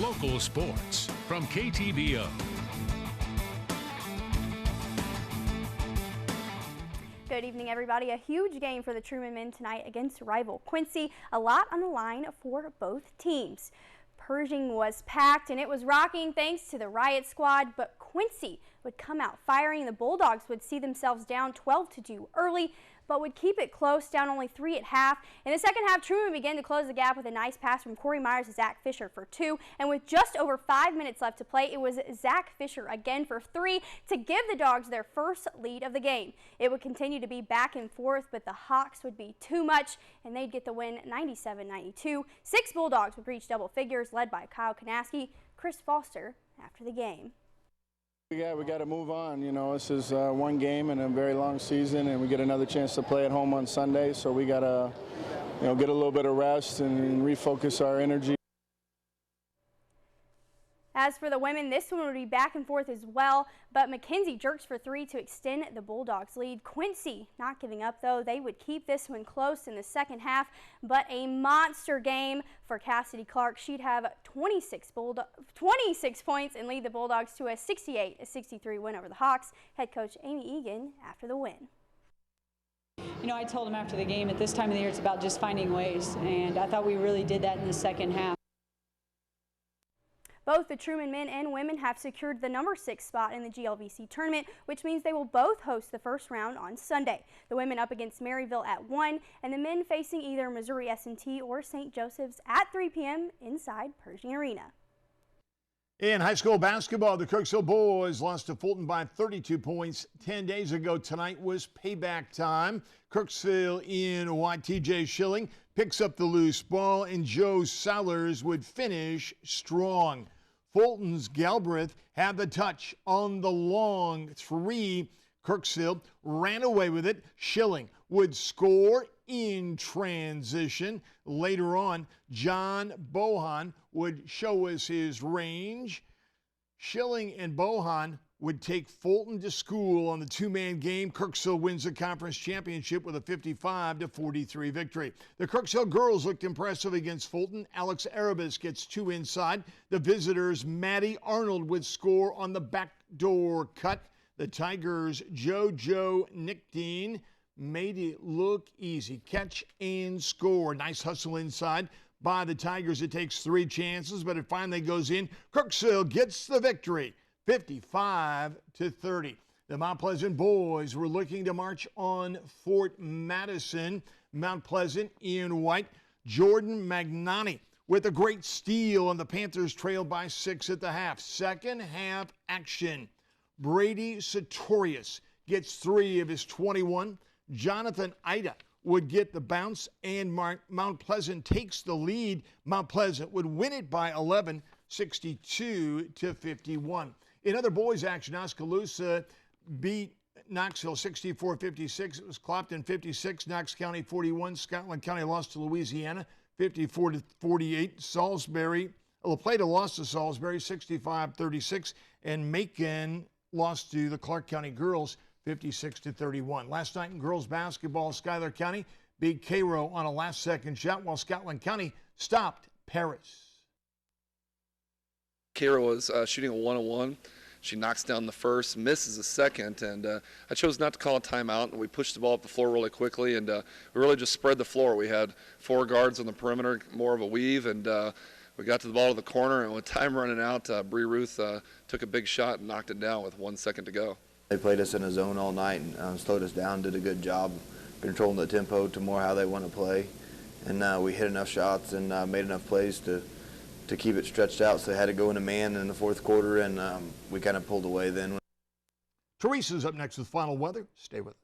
local sports from KTVO. Good evening, everybody. A huge game for the Truman men tonight against rival Quincy. A lot on the line for both teams. Pershing was packed and it was rocking thanks to the Riot Squad, but Quincy would come out firing. The Bulldogs would see themselves down 12-2 early, but would keep it close, down only 3 at half. In the second half, Truman began to close the gap with a nice pass from Corey Myers to Zach Fisher for 2. And with just over 5 minutes left to play, it was Zach Fisher again for 3 to give the Dogs their first lead of the game. It would continue to be back and forth, but the Hawks would be too much, and they'd get the win 97-92. 6 Bulldogs would reach double figures, led by Kyle Kanaski. Chris Foster after the game. Yeah, we got to move on. You know, this is one game in a very long season, and we get another chance to play at home on Sunday. So we got to, get a little bit of rest and refocus our energy. As for the women, this one would be back and forth as well, but McKenzie jerks for 3 to extend the Bulldogs' lead. Quincy not giving up, though. They would keep this one close in the second half, but a monster game for Cassidy Clark. She'd have 26 points and lead the Bulldogs to a 68-63 win over the Hawks. Head coach Amy Egan after the win. You know, I told him after the game, at this time of the year, it's about just finding ways, and I thought we really did that in the second half. Both the Truman men and women have secured the number 6 spot in the GLVC tournament, which means they will both host the first round on Sunday. The women up against Maryville at 1, and the men facing either Missouri S&T or St. Joseph's at 3 p.m. inside Pershing Arena. In high school basketball, the Kirksville boys lost to Fulton by 32 points 10 days ago. Tonight was payback time. Kirksville in white. TJ Schilling picks up the loose ball, and Joe Sellers would finish strong. Fulton's Galbraith had the touch on the long 3. Kirksville ran away with it. Schilling would score in transition. Later on, John Bohan would show us his range. Schilling and Bohan would take Fulton to school on the 2-man game. Kirksville wins the conference championship with a 55-43 victory. The Kirksville girls looked impressive against Fulton. Alex Arabis gets 2 inside. The visitors, Maddie Arnold, would score on the backdoor cut. The Tigers' JoJo Nickdean made it look easy. Catch and score. Nice hustle inside by the Tigers. It takes 3 chances, but it finally goes in. Kirksville gets the victory, 55-30. The Mount Pleasant boys were looking to march on Fort Madison. Mount Pleasant in white. Jordan Magnani with a great steal, and the Panthers trailed by 6 at the half. Second half action. Brady Sartorius gets 3 of his 21. Jonathan Ida would get the bounce, and Mount Pleasant takes the lead. Mount Pleasant would win it by 11, 62-51. In other boys action, Oskaloosa beat Knoxville 64-56. It was Clopton 56, Knox County 41. Scotland County lost to Louisiana 54-48. Salisbury, La Plata lost to Salisbury 65-36, and Macon lost to the Clark County girls 56-31. Last night in girls basketball, Schuyler County beat Cairo on a last-second shot, while Scotland County stopped Paris. Cairo was shooting a 1-on-1. She knocks down the first, misses the second, and I chose not to call a timeout, and we pushed the ball up the floor really quickly, and we really just spread the floor. We had 4 guards on the perimeter, more of a weave, and we got to the ball to the corner, and with time running out, Bree Ruth took a big shot and knocked it down with 1 second to go. They played us in a zone all night and slowed us down, did a good job controlling the tempo to more how they want to play. And we hit enough shots and made enough plays to keep it stretched out. So they had to go in a man in the fourth quarter, and we kind of pulled away then. Teresa's up next with final weather. Stay with us.